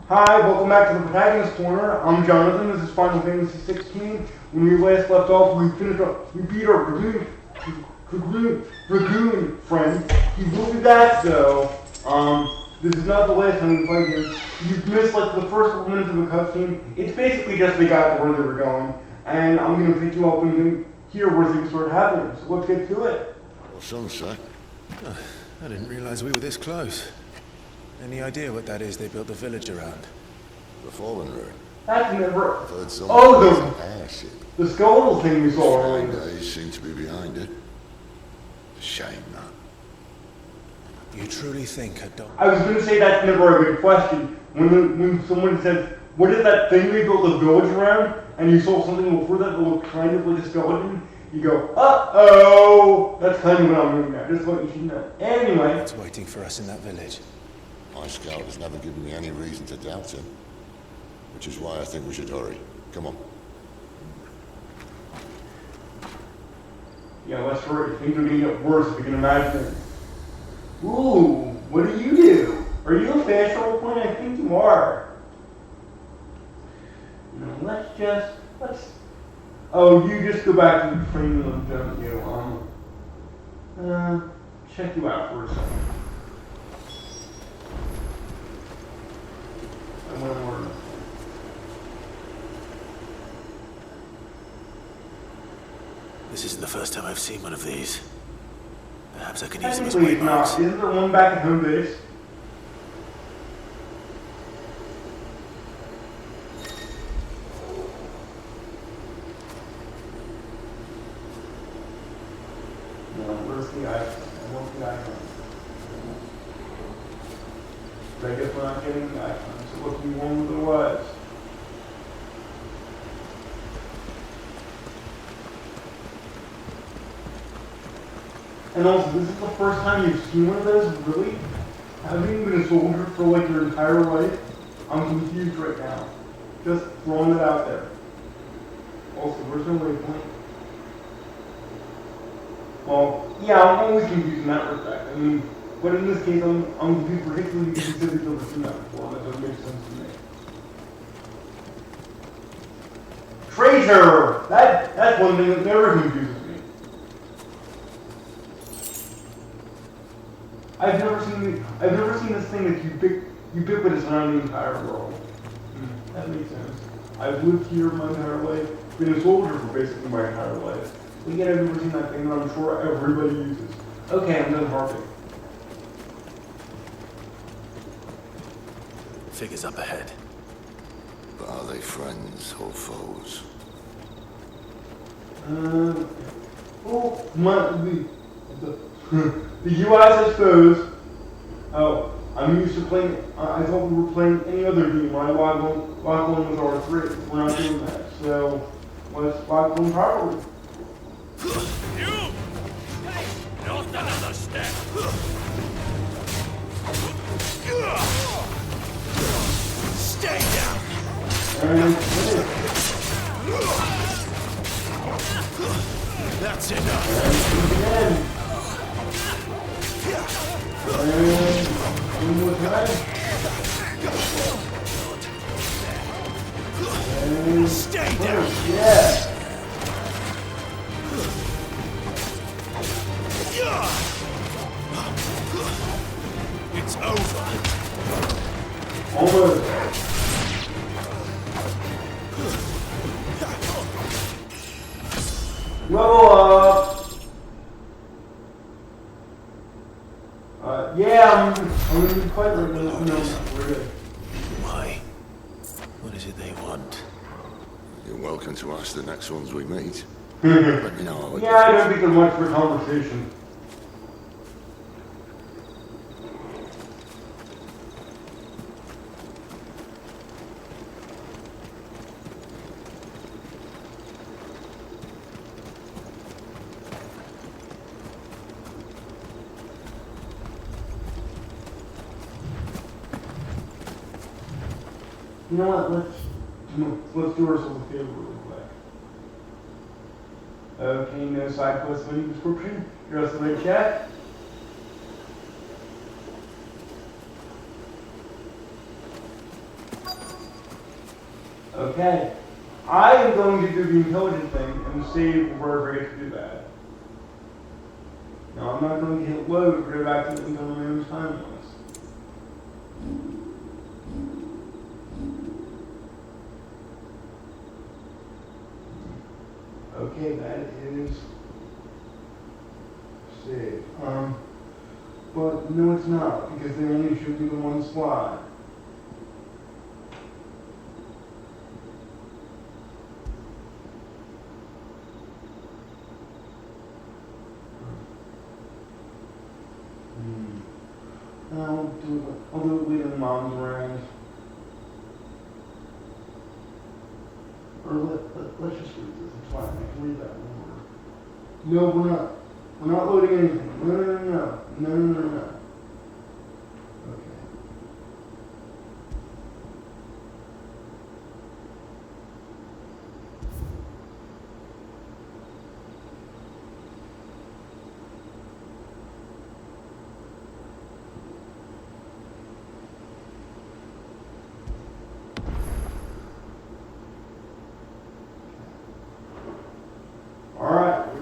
Hi, welcome back to the Protagonist Corner. I'm Jonathan. This is Final Fantasy 16. When we last left off, we beat our Dragoon friend. He will be back though. This is not the last time we fight him. You've missed like the first couple minutes of the cutscene. It's basically just they got to where they were going. And I'm gonna pick you up and hear where things start happening. So let's get to it. Well, some say. Oh, I didn't realize we were this close. Any idea what that is they built the village around? The Fallen Road. That's never. I've heard some airship. The skeletal thing we saw Flying earlier. days seem to be behind it. A shame, that. You truly think a dog... I was going to say that's never a good question. When someone says, what is that thing they built a village around? And you saw something before that looked kind of like a skeleton, you go, uh-oh! That's kind of what I'm doing now, just what you should know. Anyway. It's waiting for us in that village. My scout has never given me any reason to doubt him. Which is why I think we should hurry. Come on. Yeah, let's hurry. Things are going to get worse if you can imagine. Ooh, what do you do? Are you a fast role point? I think you are. You know, let's... Oh, you just go back to the training room, don't you? Check you out for a second. I'm gonna order. This isn't the first time I've seen one of these. Perhaps I can use them as Technically, waymarks. not. Isn't there one back at home base? No, where's the icon? I want the icon. But I guess we're not getting the icon, so what do you want with the was? And also, this is the first time you've seen one of those, really? Having been a soldier for like your entire life, I'm confused right now. Just throwing it out there. Also, where's the waypoint? Well, yeah, I'm always confused in that respect. I mean, but in this case, I'm confused particularly because I've never seen that before. That doesn't make sense to me. Traitor! That's one thing that never confuses me. I've never seen this thing that's ubiquitous around the entire world. That makes sense. I've lived here my entire life, been a soldier for basically my entire life. But yet I've never seen that thing that I'm sure everybody uses. Okay, I'm done harping. Figures up ahead. But are they friends or foes? The UIs, I suppose. Oh, I'm used to playing. I thought we were playing any other game where I logged on with R3. We're not doing that. So let's log on properly. You! Hey, not another step! Stay down! And That's enough! again. And one more time. And Stay down! yeah. It's over! Almost. Level up. Yeah, I'm gonna be quite right now. No, we're good. Why? What is it they want? You're welcome to ask the next ones we meet. Let me know. Yeah, I don't think there's much for conversation. You know what? Let's do ourselves a favor really quick. Okay, no side quests in the description. You're also in the chat. Okay. I am going to do the intelligent thing and save wherever I get to do that. Now, I'm not going to hit load or go back to the minimum time was. Okay, that is save. But no, it's not because they only should do the one slot. I'll do it leaving mom's around. Or let's just read this. It's fine. I can read that one more. No, we're not. We're not loading anything. No. Okay.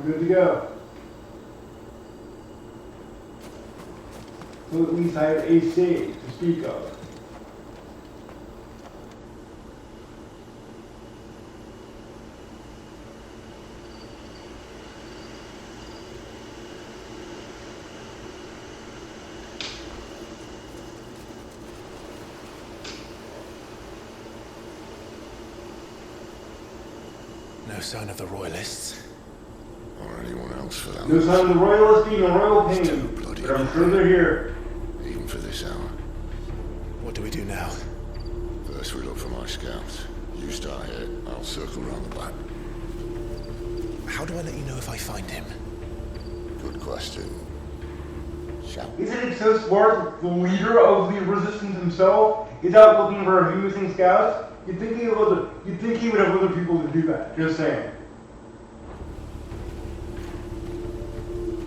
Good to go. So at least I have a save to speak of. No sign of the Royalists. Or anyone else for that No matter. sign of the Royalists being a royal pain, Still bloody but I'm sure they're here. Even for this hour. What do we do now? First we look for my scouts. You start here, I'll circle around the back. How do I let you know if I find him? Good question. Shout. Isn't it so smart that the leader of the resistance himself is out looking for a missing scouts? You'd think he would have other people to do that. Just saying.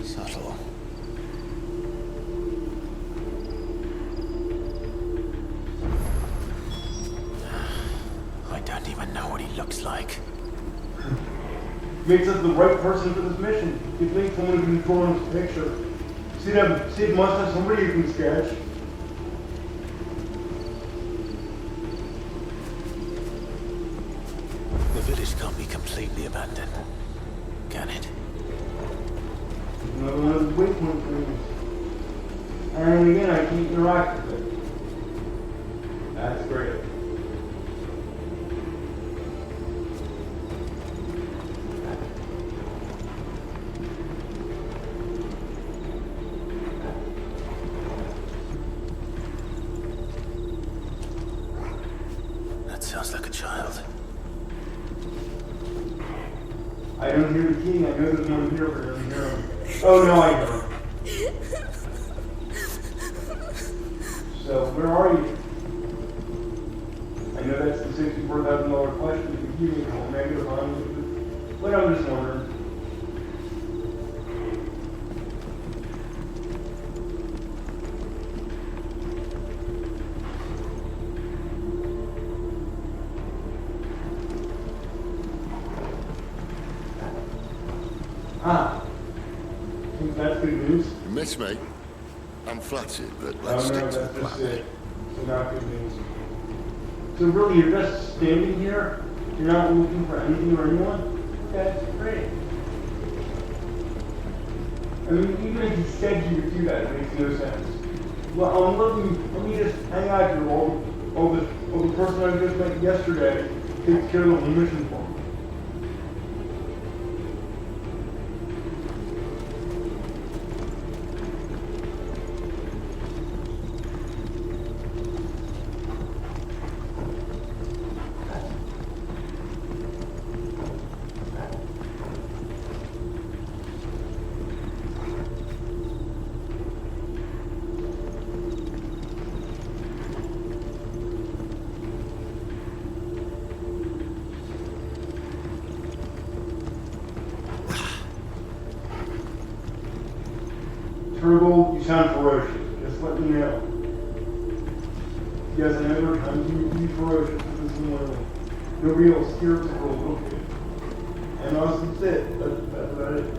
Subtle. I don't even know what he looks like. Makes us the right person for this mission. You'd think someone can draw his picture. Sid must have somebody who can sketch. The village can't be completely abandoned, can it? Another one of the waypoint things. And again, I can interact with it. That's great. That sounds like a child. I don't hear the king. I know there's one here, but I don't hear him. Oh no, I hear him. So, where are you? I know that's the $64,000 question. You can give me a negative on it, but I'm just wondering. Ah, I think that's good news. You miss me? I'm flattered, but Oh let's no, stick to the that's just plan. it. So not good news. So really, you're just standing here? You're not looking for anything or anyone? Okay, great. I mean, even if you said you would do that, it makes no sense. Well, let me just hang out here while the person I just met yesterday takes care of the whole mission for me. Turgle, you sound ferocious. Just let me know. Yes, I know there are times you be ferocious in this world. nobody else here to go look at. And honestly, that's it. That's about it.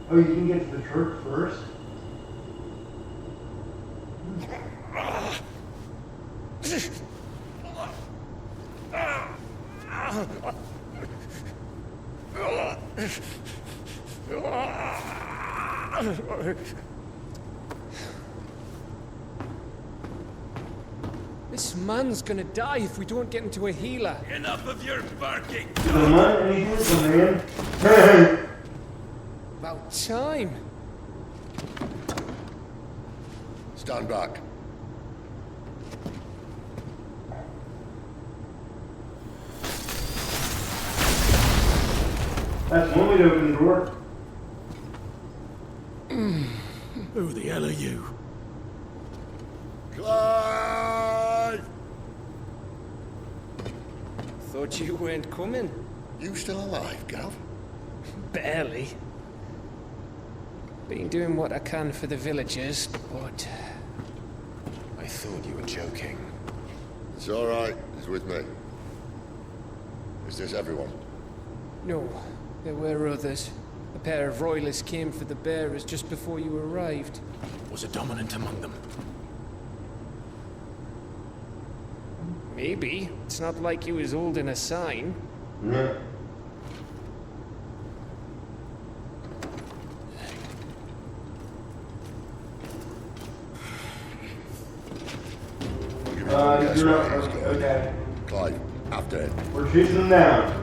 Oh, you can get to the church first? This man's gonna die if we don't get into a healer. Enough of your barking! Come on, anything, man. About time. Stand back. That's one way to open the door. Who the hell are you? Clive! Thought you weren't coming. You still alive, Gav? Barely. Been doing what I can for the villagers, but I thought you were joking. It's all right. He's with me. Is this everyone? no, there were others. A pair of royalists came for the bearers just before you arrived. Was a dominant among them? Maybe. It's not like he was holding a sign. Yeah. You're not, okay. Clive, after him. We're chasing them down.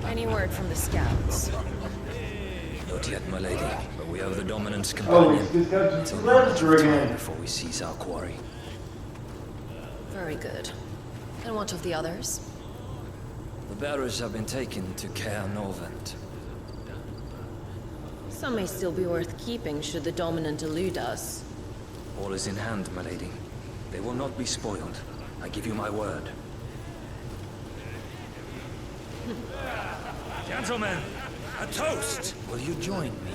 Any word from the scouts? Not yet, my lady, but we have the Dominant's Oh, companion. it's got It's to only a matter of register time again. before we seize our quarry. Very good. And what of the others? The bearers have been taken to Caer Norvent. Some may still be worth keeping should the Dominant elude us. All is in hand, my lady. They will not be spoiled. I give you my word. Gentlemen, a toast! Will you join me?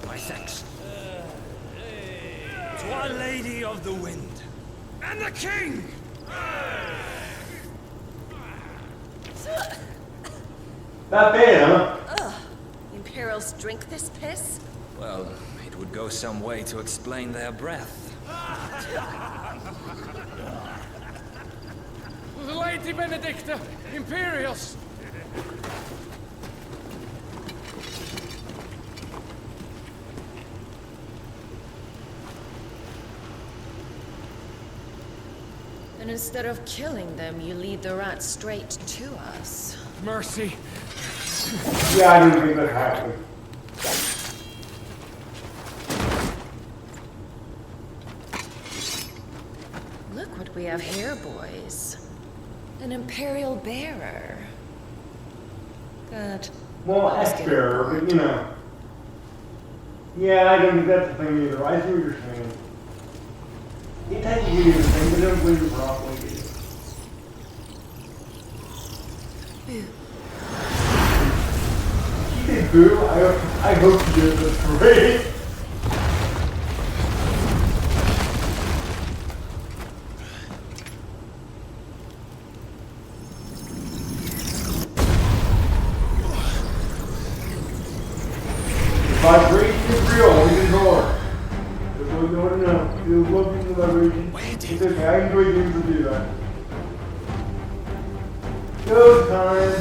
My thanks. To Our Lady of the Wind. And the King! Not bad, huh? Imperials drink this piss? Well, it would go some way to explain their breath. The Lady Benedicta! Imperials! And instead of killing them, you lead the rats straight to us. Mercy! Yeah, I didn't think that happened. Look what we have here, boys. An Imperial bearer. Good. Well, X-Bearer, but you know. Yeah, I don't think that's the thing either. I see what you're saying. It technically is the thing, but I don't believe you're properly. She did boo. I hope she did. That's great. Vibration is real, we can ignore. That's what we want to know. You love using the vibration. It's okay, I enjoy games that do that. Go time.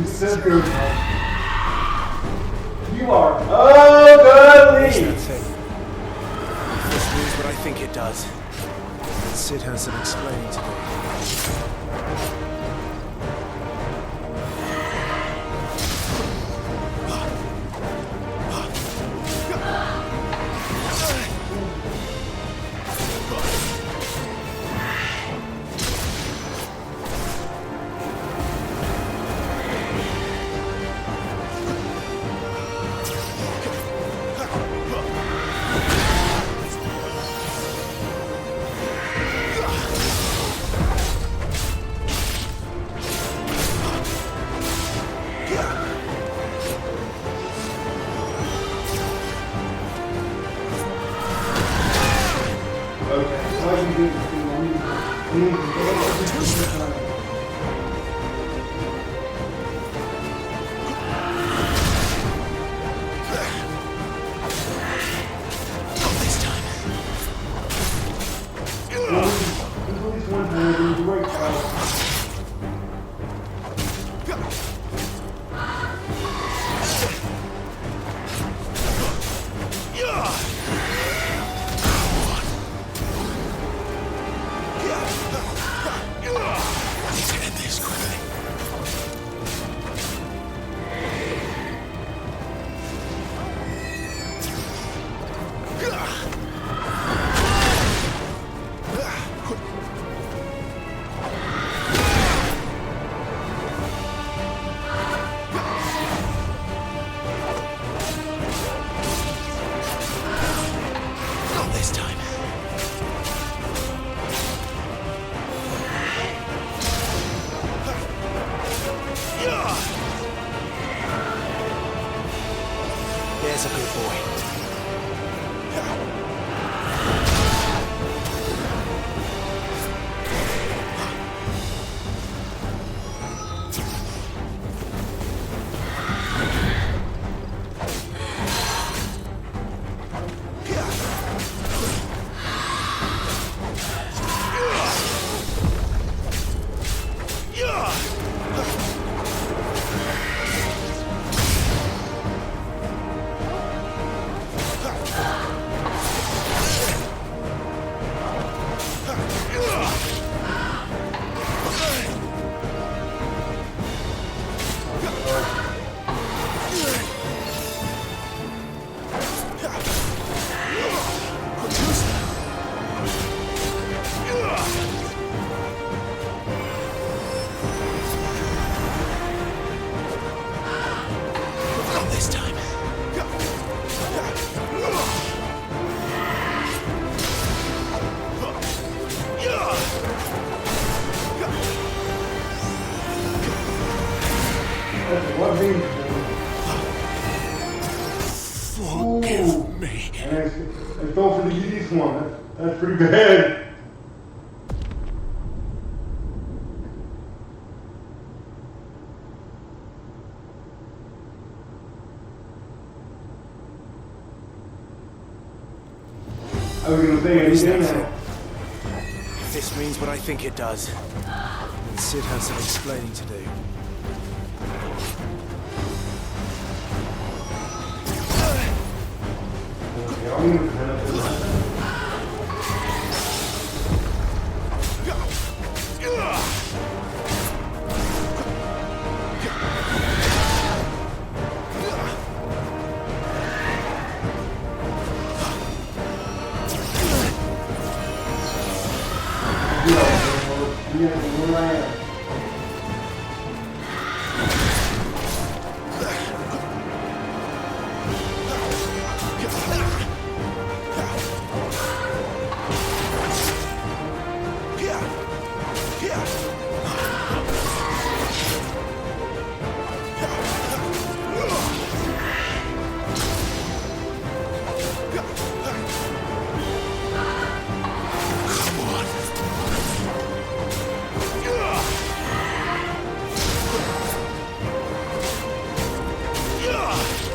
You said go time. You are ugly! That thing. This means what I think it does. Sid has some explaining to do. There's a good boy. What means Forgive me. I fell for the easiest one. That's pretty bad. I was gonna say anything now. If this means what I think it does, then Sid has some explaining to do. Okay, I'm gonna kind of Yeah!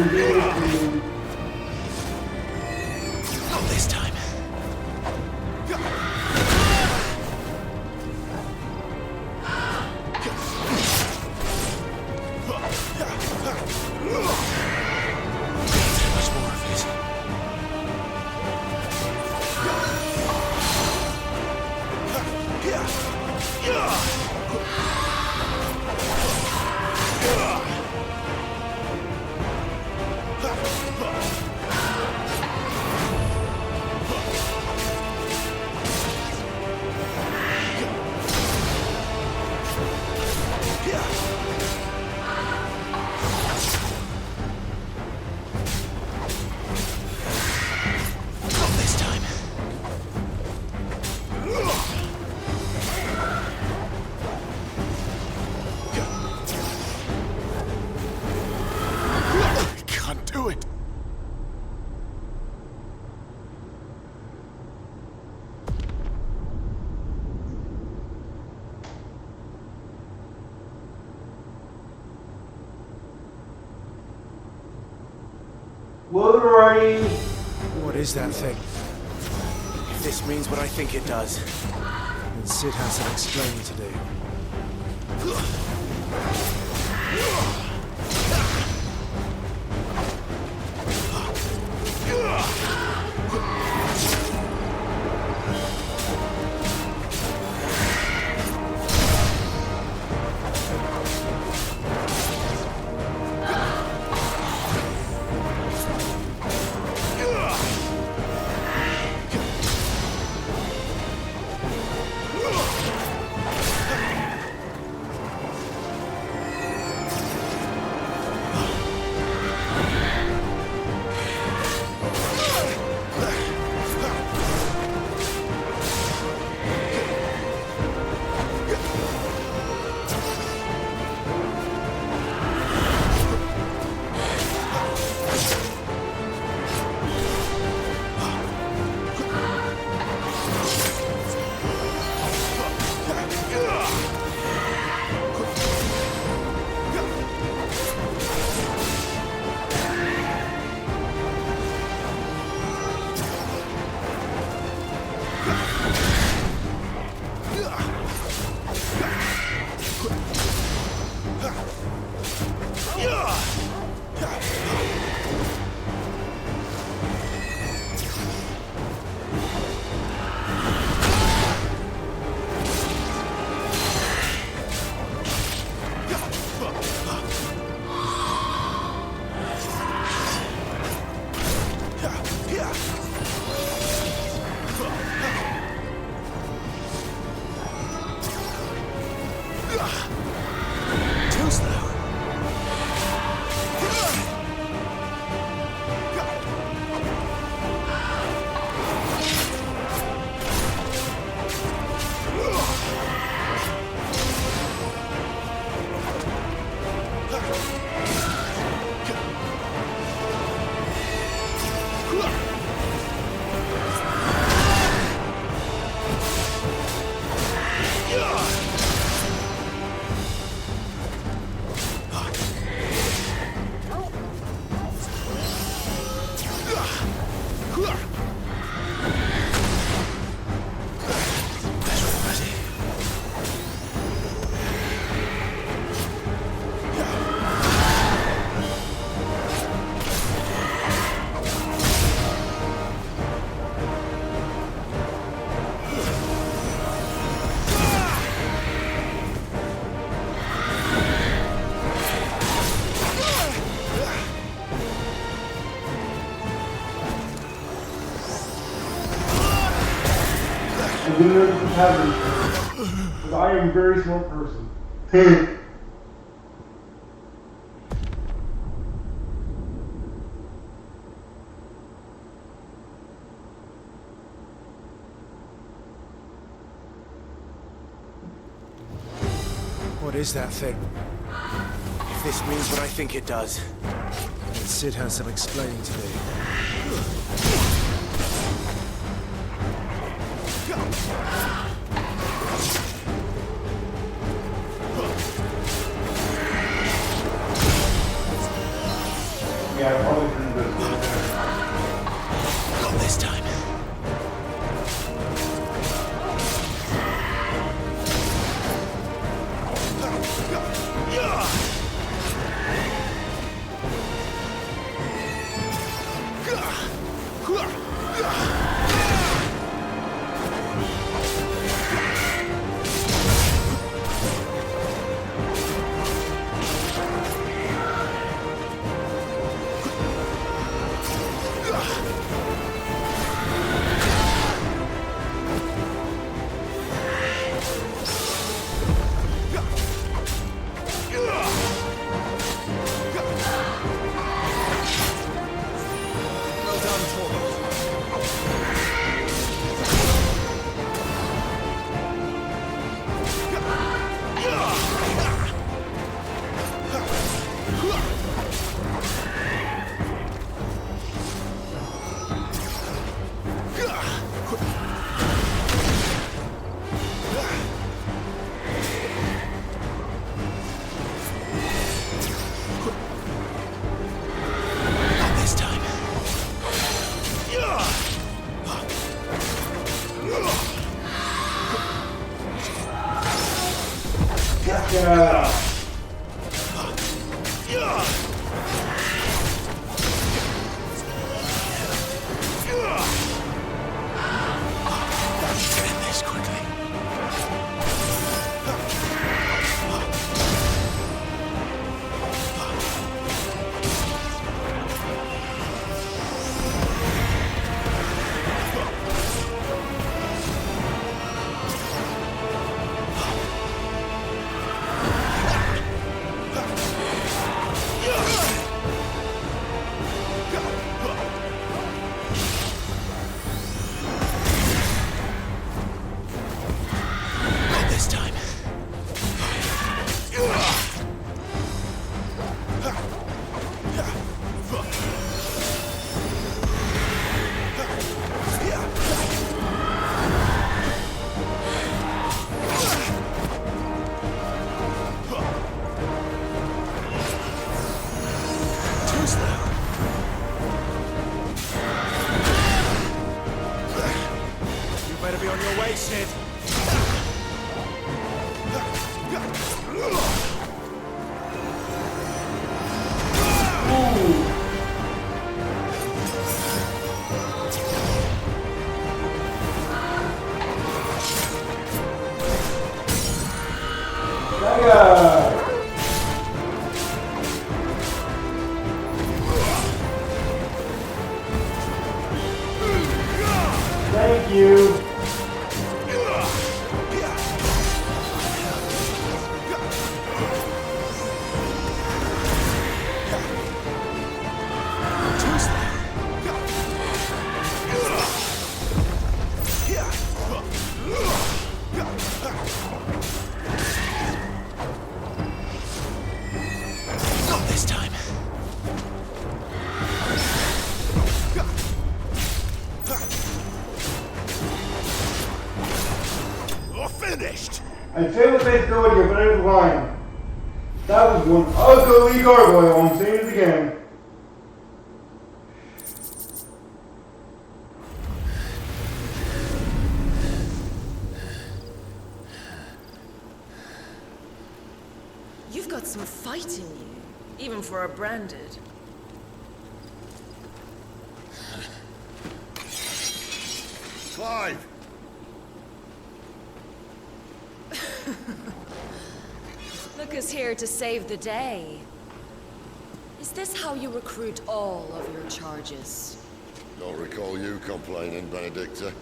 Not this time. Much more of it. Not this time. I can't do it. Load ready. What is that thing? If this means what I think it does, then Sid has some explaining to do. Too slow. I didn't know this was happening. Because I am a very smart person. What is that thing? If this means what I think it does, then Sid has some explaining to do. Yeah, Gotcha. Get this quickly. Not this time. Too slow. You better be on your way, Sid. Thank you. Too slow. Not this time. You're finished. I'd say the face go here, but I was lying. That was one ugly gargoyle. I'm saying it again. You've got some fight in you, even for a branded. Clive! Look who's here to save the day. Is this how you recruit all of your charges? Don't recall you complaining, Benedicta.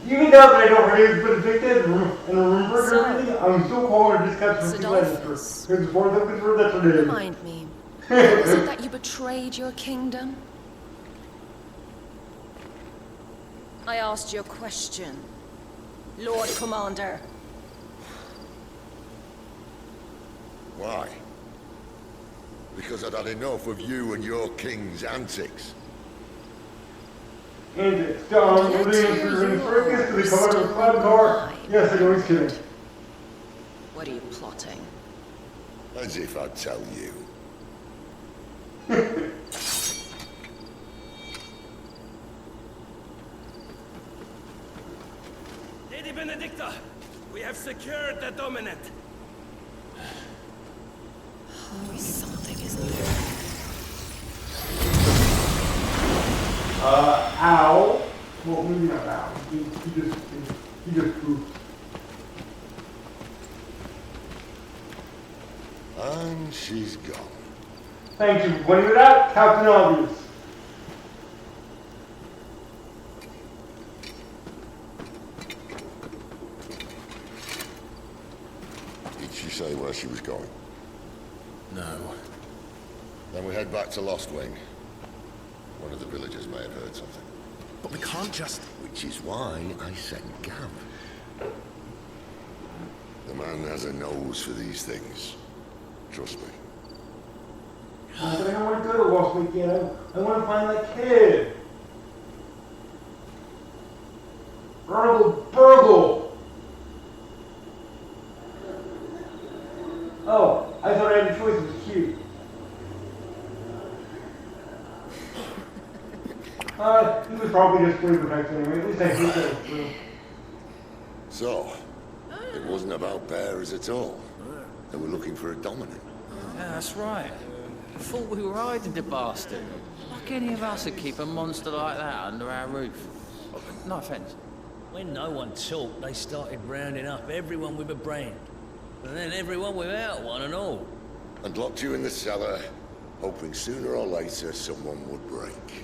Even now that I know her name's been addicted and remember So- everything, I'm still calling her just catch her two letters. Sidolphus. Because before I look at her, that's her name. Remind me, how was it that you betrayed your kingdom? I asked you a question, Lord Commander. Why? Because I'd had enough of you and your king's antics. And it's done. Yet We're in you circus to the are color of still the flag car. alive. Yes, I know he's kidding. What are you plotting? As if I'd tell you. Lady Benedicta, we have secured the Dominant. Something isn't there. Ow. Well, maybe not ow. He just pooped. And she's gone. Thank you for pointing it out, Captain Obvious. Did she say where she was going? No. Then we head back to Lost Wing. One of the villagers may have heard something. But we can't just... Which is why I sent Gav. The man has a nose for these things. Trust me. But I don't want to go to Lost Lake yet. I want to find that kid. Burgle. Oh, I thought I had a choice. It was cute. He was probably just play protection anyway. At least I hate that. So, it wasn't about bearers at all. They were looking for a dominant. Yeah, that's right. Thought we were hiding the bastard. Like any of us would keep a monster like that under our roof. No offense. When no one talked, they started rounding up everyone with a brand. And then everyone without one and all. And locked you in the cellar, hoping sooner or later someone would break.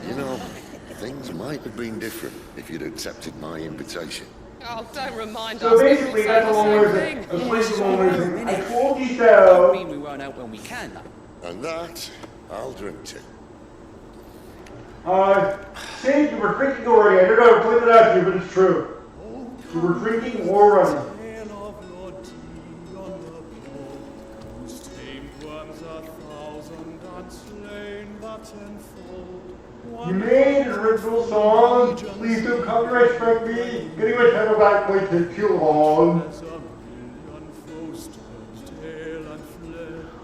You know, things might have been different if you'd accepted my invitation. Oh, don't remind So us. basically, that's a long way thing. to explain the long way to I told you Don't so. mean we won't help when we can, though. And that, I'll drink to. Say you were drinking already. I don't know how to point it out to you, but it's true. You were drinking or running. You made an original song. Please don't copyright strike me. Getting my title back might take too long.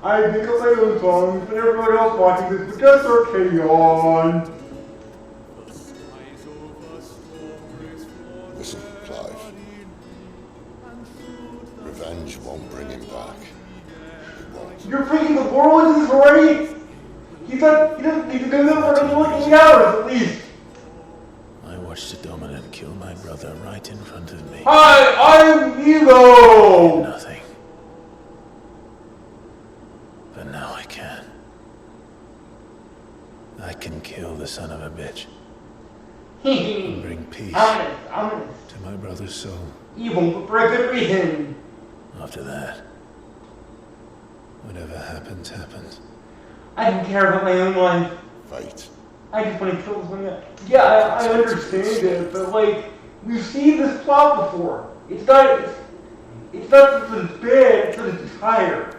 I make up my own songs, but everyone else watching this would just start carry on. Listen, Clive. Revenge won't bring him back. It won't. You're bringing the world into this already? He doesn't need to do that for another 8 hours at least. I watched the Dominant kill my brother right in front of me. Hi, I'm Ego! Nothing. But now I can. I can kill the son of a bitch. And bring peace Ominous. to my brother's soul. Evil, but for a good reason. After that, whatever happens, happens. I don't care about my own life. Fate. I just want to kill someone. Yeah, I understand it, but like, we've seen this plot before. It's not just that it's bad, it's that it's tired.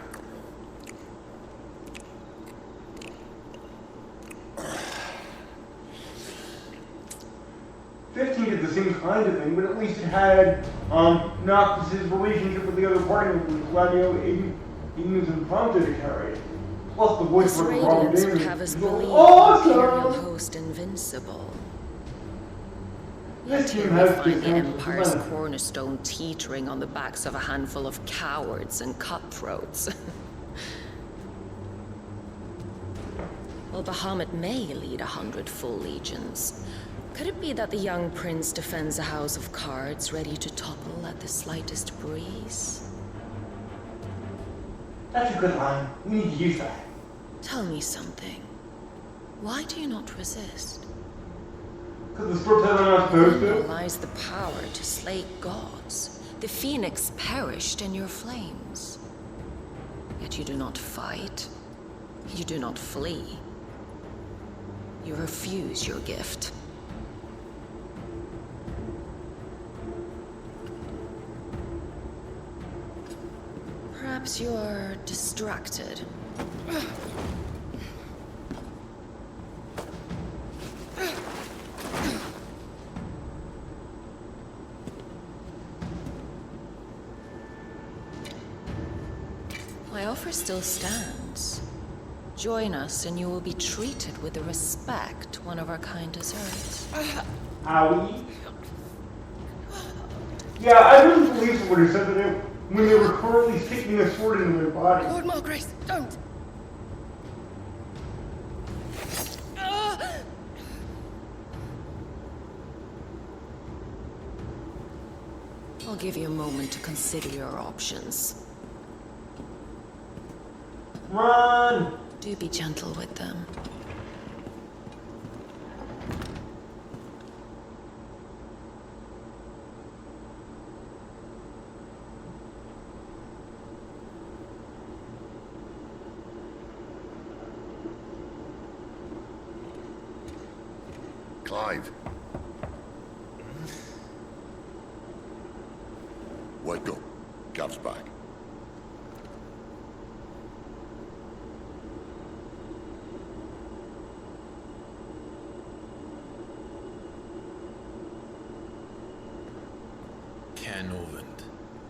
'15 did the same kind of thing, but at least it had Noctis's relationship with the other party, with Gladio, Aiden and Prompted to carry. Plus the voice This for the wrong radiance would name. have us believe the Imperial Awesome! host invincible. This Here team we has find the been Empire's cornerstone teetering on the backs of a handful of cowards and cutthroats. Well, Bahamut may lead 100 full legions. Could it be that the young prince defends a house of cards ready to topple at the slightest breeze? That's a good line. We need to use that. Tell me something. Why do you not resist? Because the storyteller not supposed There to. lies the power to slay gods. The phoenix perished in your flames. Yet you do not fight. You do not flee. You refuse your gift. Perhaps you're distracted. My offer still stands. Join us and you will be treated with the respect one of our kind deserves. Howie? Yeah, I really believe what he said to them when they were currently sticking a sword into their body. Lord Mulgrace, don't! I'll give you a moment to consider your options. Run! Do be gentle with them. Clive. Wake up. Gav's back. Canovant.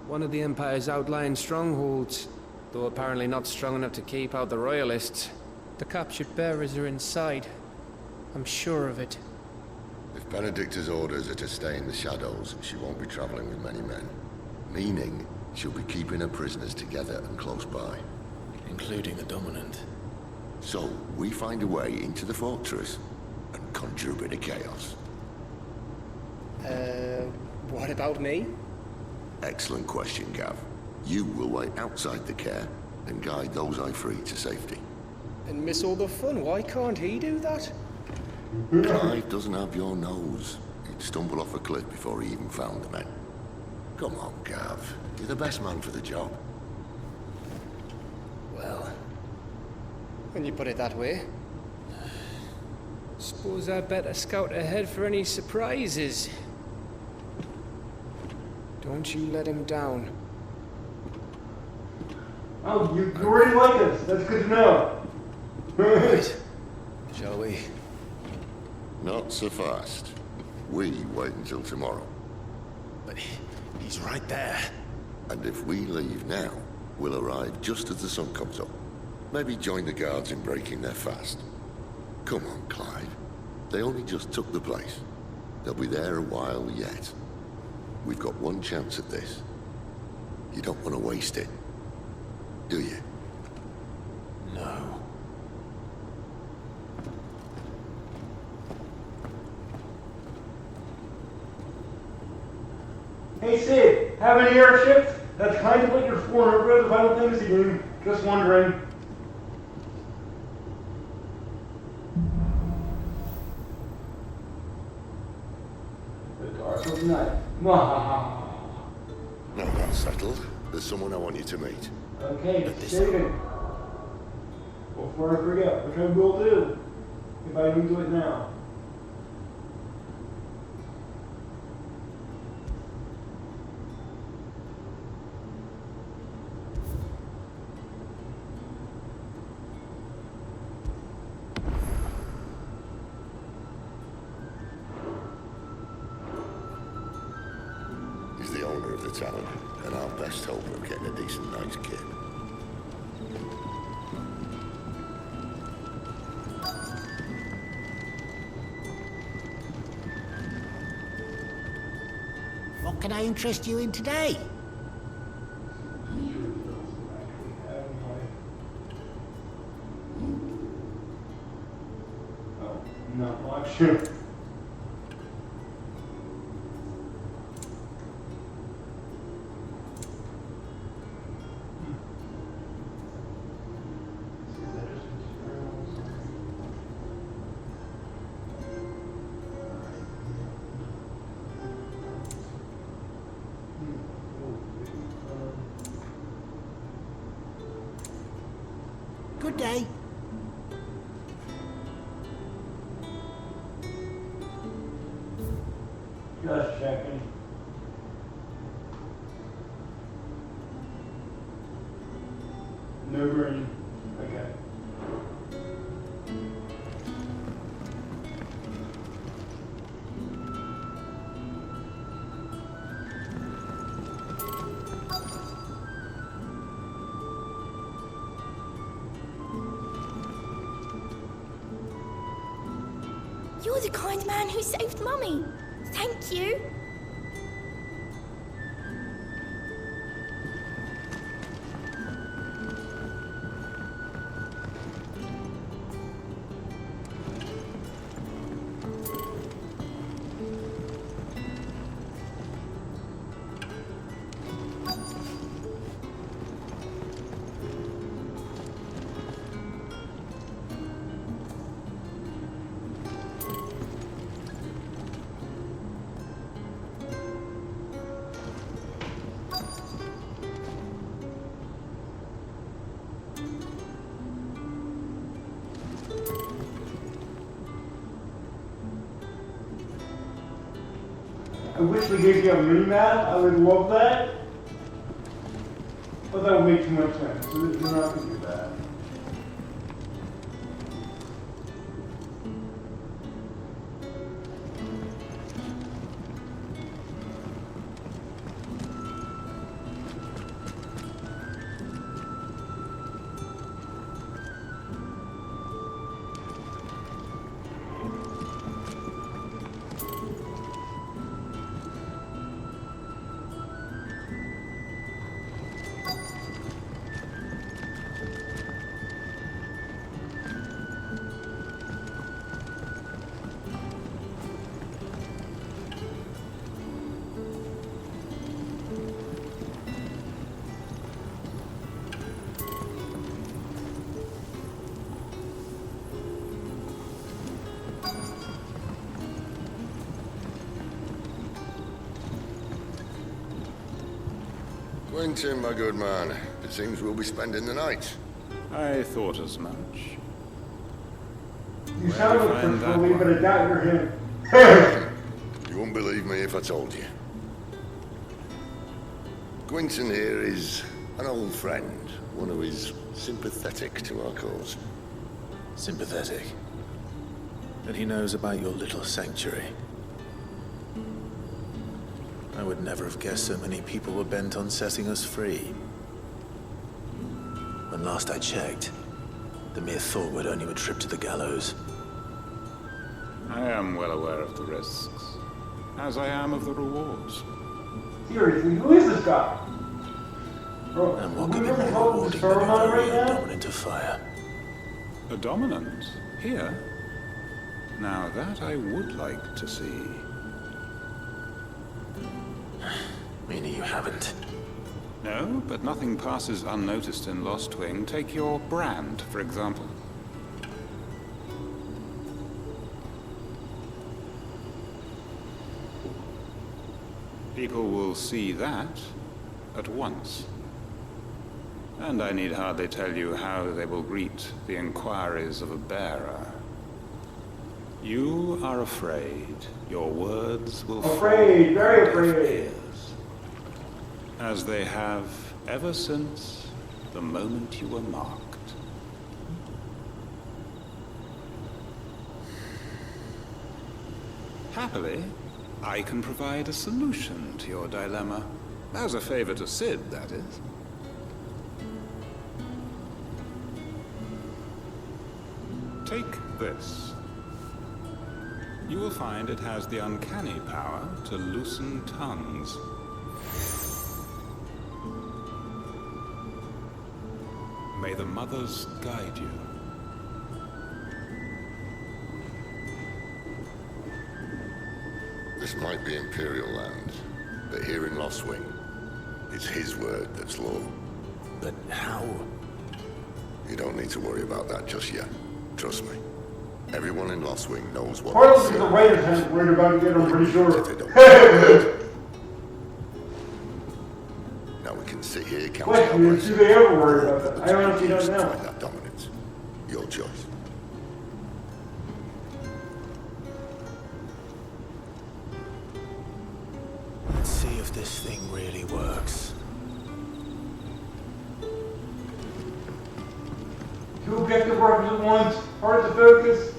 One of the Empire's outlying strongholds, though apparently not strong enough to keep out the Royalists. The captured bearers are inside. I'm sure of it. If Benedicta's orders are to stay in the shadows, she won't be traveling with many men. Meaning, she'll be keeping her prisoners together and close by. Including the Dominant. So, we find a way into the fortress and conjure a bit of chaos. What about me? Excellent question, Gav. You will wait outside the care and guide those I free to safety. And miss all the fun. Why can't he do that? Clive doesn't have your nose. He'd stumble off a cliff before he even found the men. Come on, Gav. You're the best man for the job. Well, when you put it that way. Suppose I better scout ahead for any surprises. Don't you let him down. Oh, you already like us. That's good to know. Right. Shall we? Not so fast. We wait until tomorrow. But he's right there. And if we leave now, we'll arrive just as the sun comes up. Maybe join the guards in breaking their fast. Come on, Clive. They only just took the place. They'll be there a while yet. We've got one chance at this. You don't want to waste it, do you? No. Hey Sid, have any airships? That's kind of what you're for over the Final Fantasy game. Just wondering. The dark of night. Mwahaha. No, that's settled. There's someone I want you to meet. Okay, Steven. Before I forget, which I will do, if I don't do it now. He's the owner of the tavern, and our best hope of getting a decent night's kid. What can I interest you in today? Oh, not much. Good day. Just checking. No green. Okay. You're the kind man who saved Mummy. Thank you. I wish they gave you a mini map. I would love that. But that would make too much sense. So they're not going to do that. Quentin, my good man. It seems we'll be spending the night. I thought as much. You sound like Principal Lee, but I doubt you're him. You wouldn't believe me if I told you. Quentin here is an old friend, one who is sympathetic to our cause. Sympathetic. And he knows about your little sanctuary. I would never have guessed so many people were bent on setting us free. When last I checked, the mere thought would earn you a trip to the gallows. I am well aware of the risks, as I am of the rewards. Seriously, who is this guy? Bro, And what we could be really more holding this rewarding than a ceremony very right now? dominant of fire? A dominant? Here? Now that I would like to see. Meaning you haven't. No, but nothing passes unnoticed in Lost Wing. Take your brand, for example. People will see that at once. And I need hardly tell you how they will greet the inquiries of a bearer. You are afraid your words will Afraid, very fall on deaf afraid. ears, as they have ever since the moment you were marked. Happily, I can provide a solution to your dilemma. As a favor to Sid, that is. Take this. You will find it has the uncanny power to loosen tongues. May the mothers guide you. This might be Imperial land, but here in Lost Wing, it's his word that's law. But how? You don't need to worry about that just yet. Trust me. Everyone in Lost Wing knows what Carlos they is see. the writer's hand worried about it, I'm pretty If sure. they don't. Now we can sit here counting our Question is, blessings. do they ever worry about But that? I honestly don't to know. find that dominance. Your choice. Let's see if this thing really works. Two objective workers at once, hard to focus.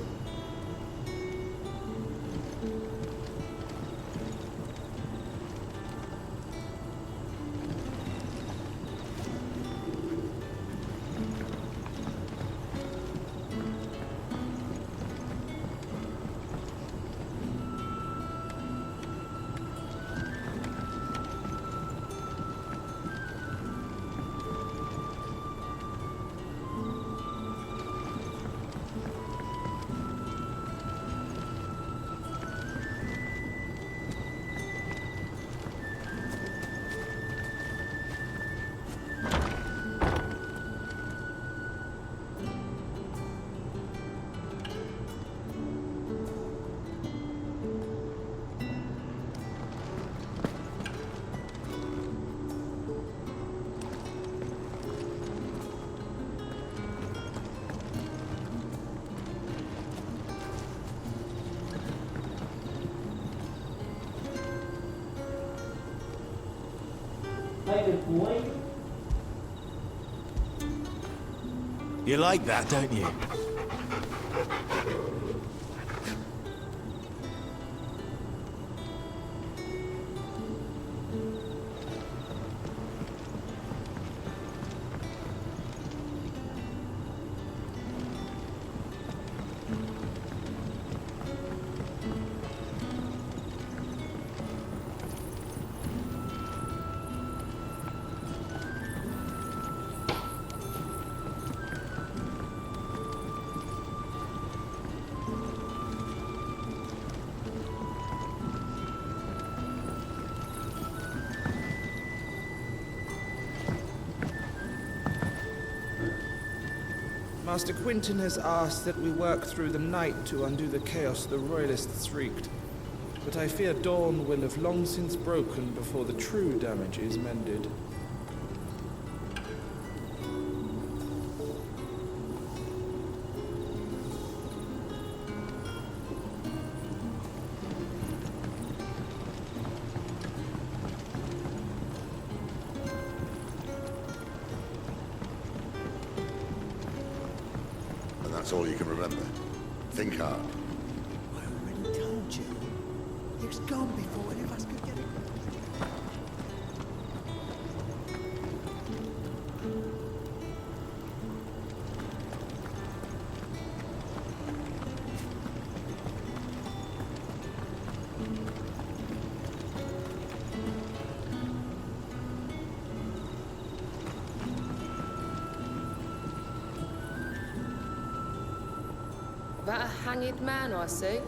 You like that, don't you? Master Quinton has asked that we work through the night to undo the chaos the Royalists wreaked. But I fear dawn will have long since broken before the true damage is mended. all you can remember. Think hard. I already told you. He was gone before any of us could get it. That a hanged man, I see.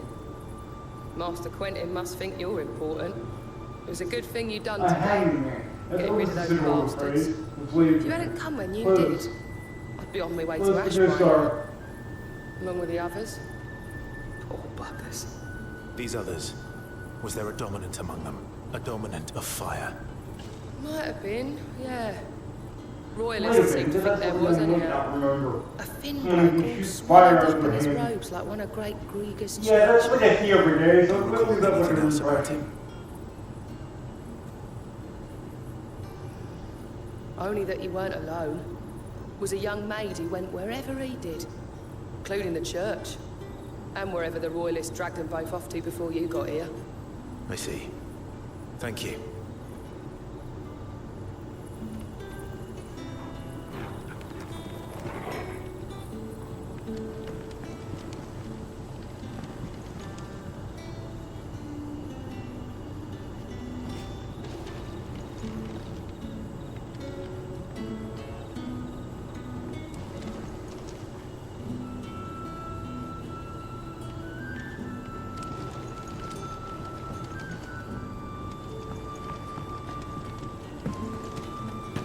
Master Quentin must think you're important. It was a good thing you done A today, hanging man. That's getting rid of always those considerable bastards. praise. Believe If you me. hadn't come when you Well, did, I'd be on my way to Well, it's a good Ashbrine, start. along with the others. Poor buggers. These others, was there a dominant among them? A dominant of fire? Might have been, yeah. Might Royalists have seem been, to but think that's there what was I might anyhow. not remember. A thin When bloke you all shoot swallowed fire up out in of his him. robes like one of Great Grieger's Yeah, that's children. what I see every day, so we'll leave that like Anything an else about impression. him? Only that he weren't alone. Was a young maid who went wherever he did, including the church, and wherever the royalists dragged them both off to before you got here. I see. Thank you.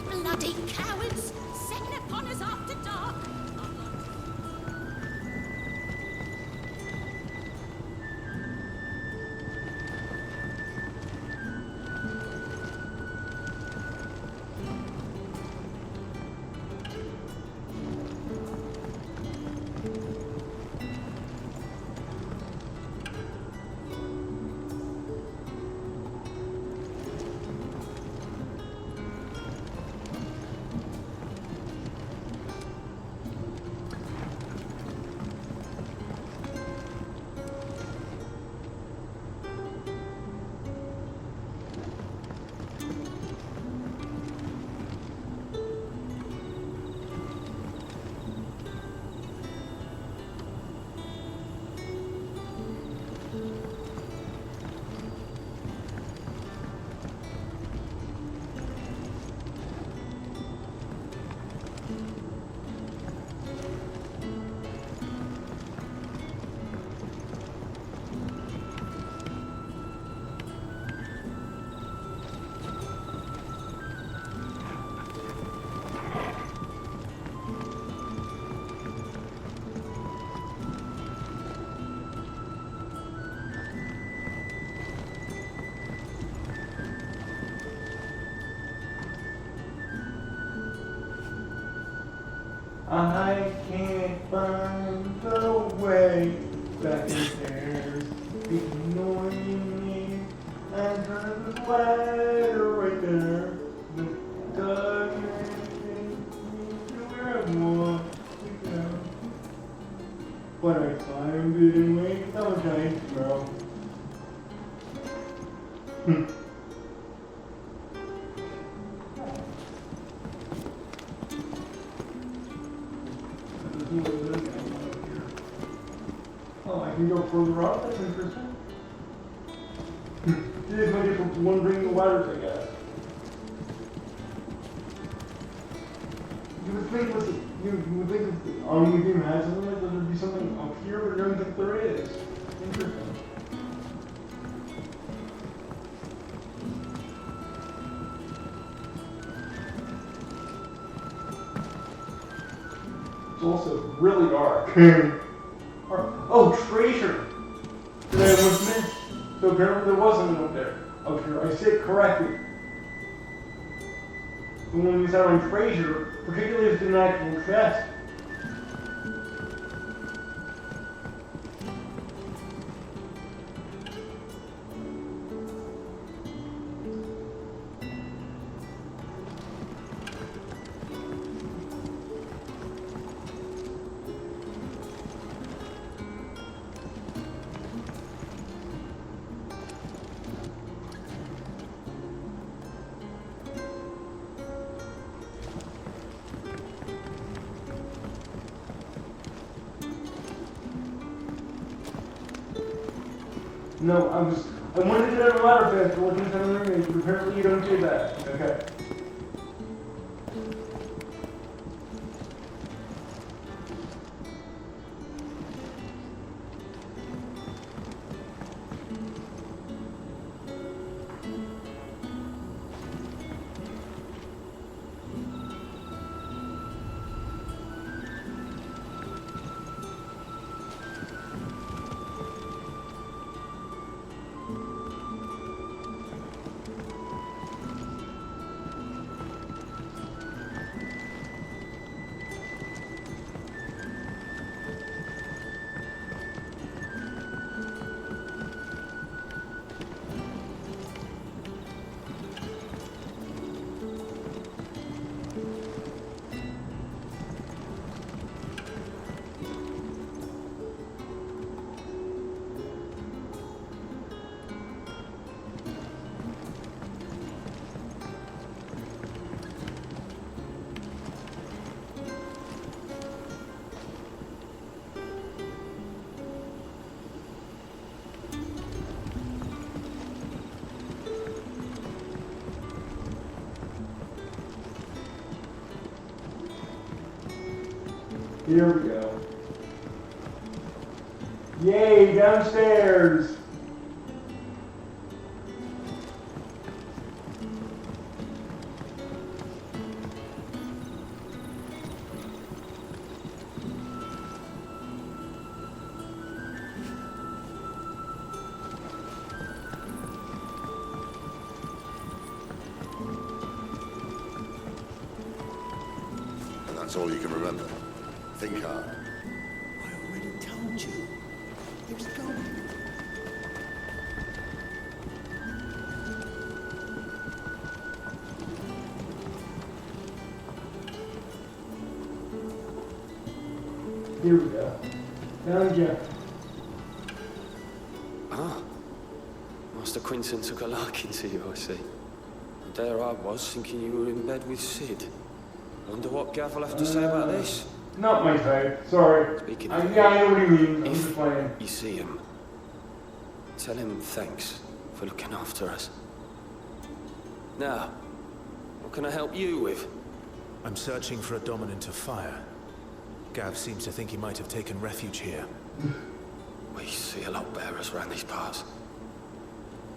Bloody cowards! Setting upon us after dark! I can't find the way back in there. Ignoring me. And there's a ladder right there. That doesn't take me to where I want to go. But I climbed it anyway. That was nice, bro. Oh, I can go further up? That's interesting. See if I get from wondering the ladders, I guess. You would think with you would think if the army game had something like that, there'd be something up here, but I don't think there is. Interesting. It's also really dark. Oh, treasure! Did I almost miss? So apparently there wasn't one up there. Up here, I say it correctly. The one who's out on treasure, particularly if it's an actual chest. No, I wanted to get a ladder fast, but looking at some of the rooms, apparently you don't do that. Okay. Here we go. Yay, downstairs! And that's all you can remember. Think hard. I already told you. There's gold. Here we go. Found you. Ah. Master Quinton took a liking to you, I see. And there I was, thinking you were in bed with Sid. Wonder what Gav will have to say about this? Not my type. Sorry. Speaking I of know what you mean. I'm if just playing. you see him, tell him thanks for looking after us. Now, what can I help you with? I'm searching for a dominant of fire. Gav seems to think he might have taken refuge here. We see a lot bearers around these parts.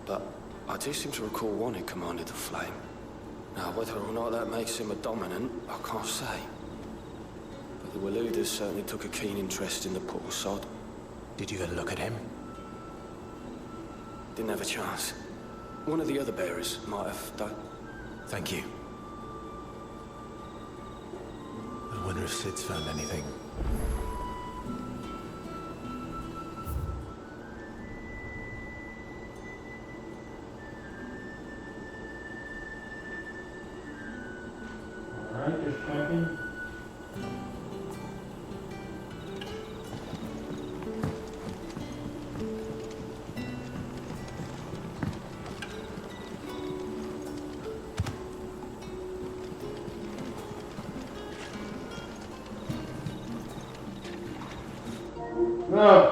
But I do seem to recall one who commanded the flame. Now, whether or not that makes him a dominant, I can't say. But the Waluders certainly took a keen interest in the poor sod. Did you get a look at him? Didn't have a chance. One of the other bearers might have done. Thank you. I wonder if Sid's found anything. Alright, just checking. Oh.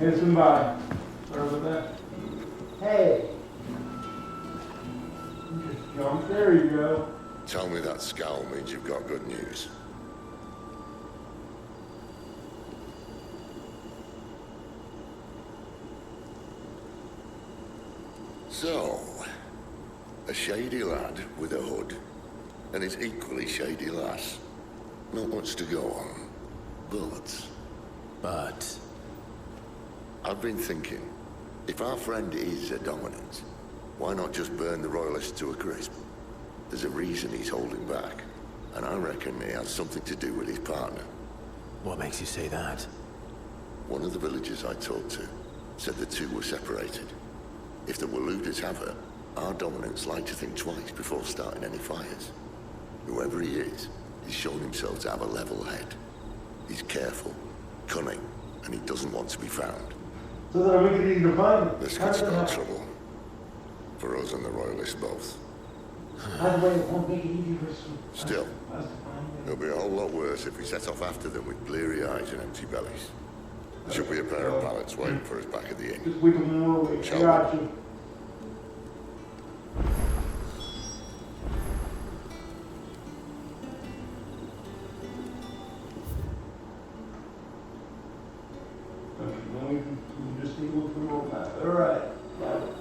Here's some by. Sorry about that. Hey! You just jumped. There you go. Tell me that scowl means you've got good news. So, a shady lad with a hood, and his equally shady lass. Not much to go on, but... I've been thinking, if our friend is a dominant, why not just burn the Royalists to a crisp? There's a reason he's holding back, and I reckon it has something to do with his partner. What makes you say that? One of the villagers I talked to said the two were separated. If the Waluders have her, our dominants like to think twice before starting any fires. Whoever he is, he's shown himself to have a level head. He's careful, cunning, and he doesn't want to be found. So that we can either find. This could spell trouble. For us and the Royalists both. By the way, it won't make it easy for us. Still, it'll be a whole lot worse if we set off after them with bleary eyes and empty bellies. There should be a pair of pallets waiting for us back at the inn. Just wait till more away. I got you. Okay, now we just need to look for the roadmap. Alright. Got it.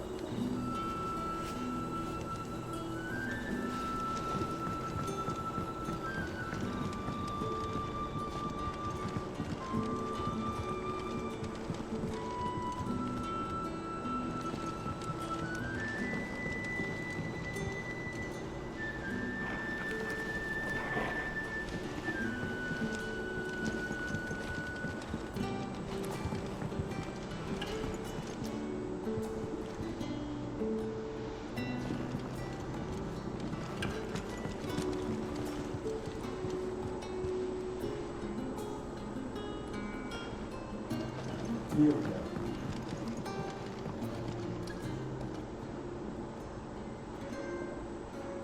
Here we go.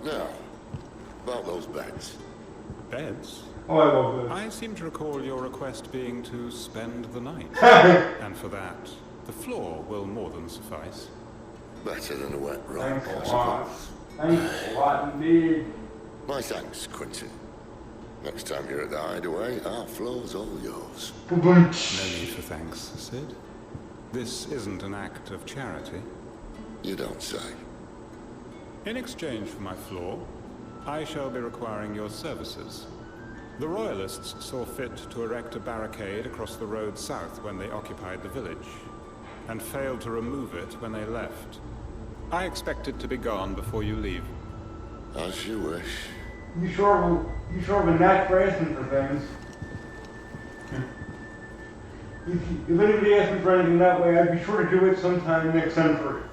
Now, about those beds. Beds? Oh, I love this. I seem to recall your request being to spend the night. And for that, the floor will more than suffice. Better than a wet rock, Thanks I a lot. suppose. Thanks a lot indeed. My thanks, Quentin. Next time you're at the Hideaway, our floor's all yours. No need for thanks, Sid. This isn't an act of charity. You don't say. In exchange for my floor, I shall be requiring your services. The Royalists saw fit to erect a barricade across the road south when they occupied the village, and failed to remove it when they left. I expect it to be gone before you leave. As you wish. You sure have a knack for asking for things. If anybody asks me for anything that way, I'd be sure to do it sometime next century.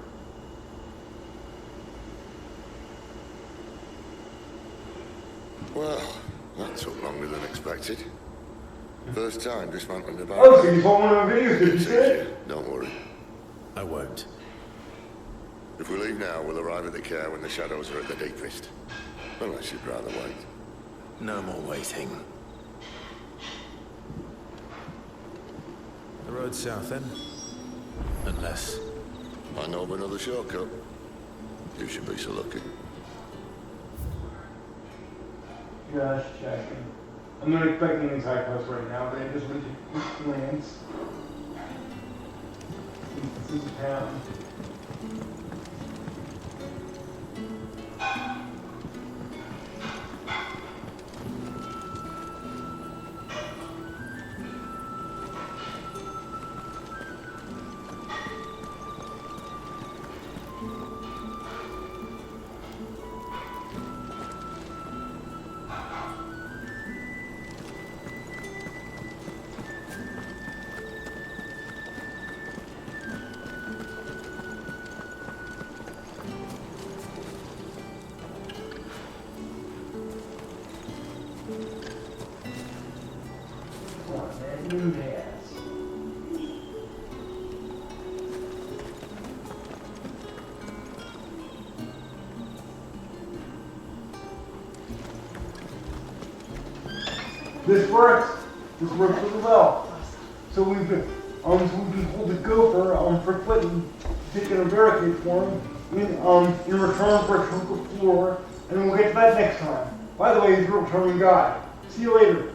Well, that took longer than expected. First time dismantling the barricade. Oh, so you saw one of the videos, did you see it? Don't worry. I won't. If we leave now, we'll arrive at the care when the shadows are at the deepest. Unless you'd rather wait. No more waiting. The road south, then? Unless... I know of another shortcut. You should be so lucky. Just checking. I'm not expecting any side quests right now, but I just went to quick glance. This is town. This works. This works really well. So we've been told to Gopher for Clinton, taking a barricade for him in return for a chunk of floor, and we'll get to that next time. By the way, he's a returning guy. See you later.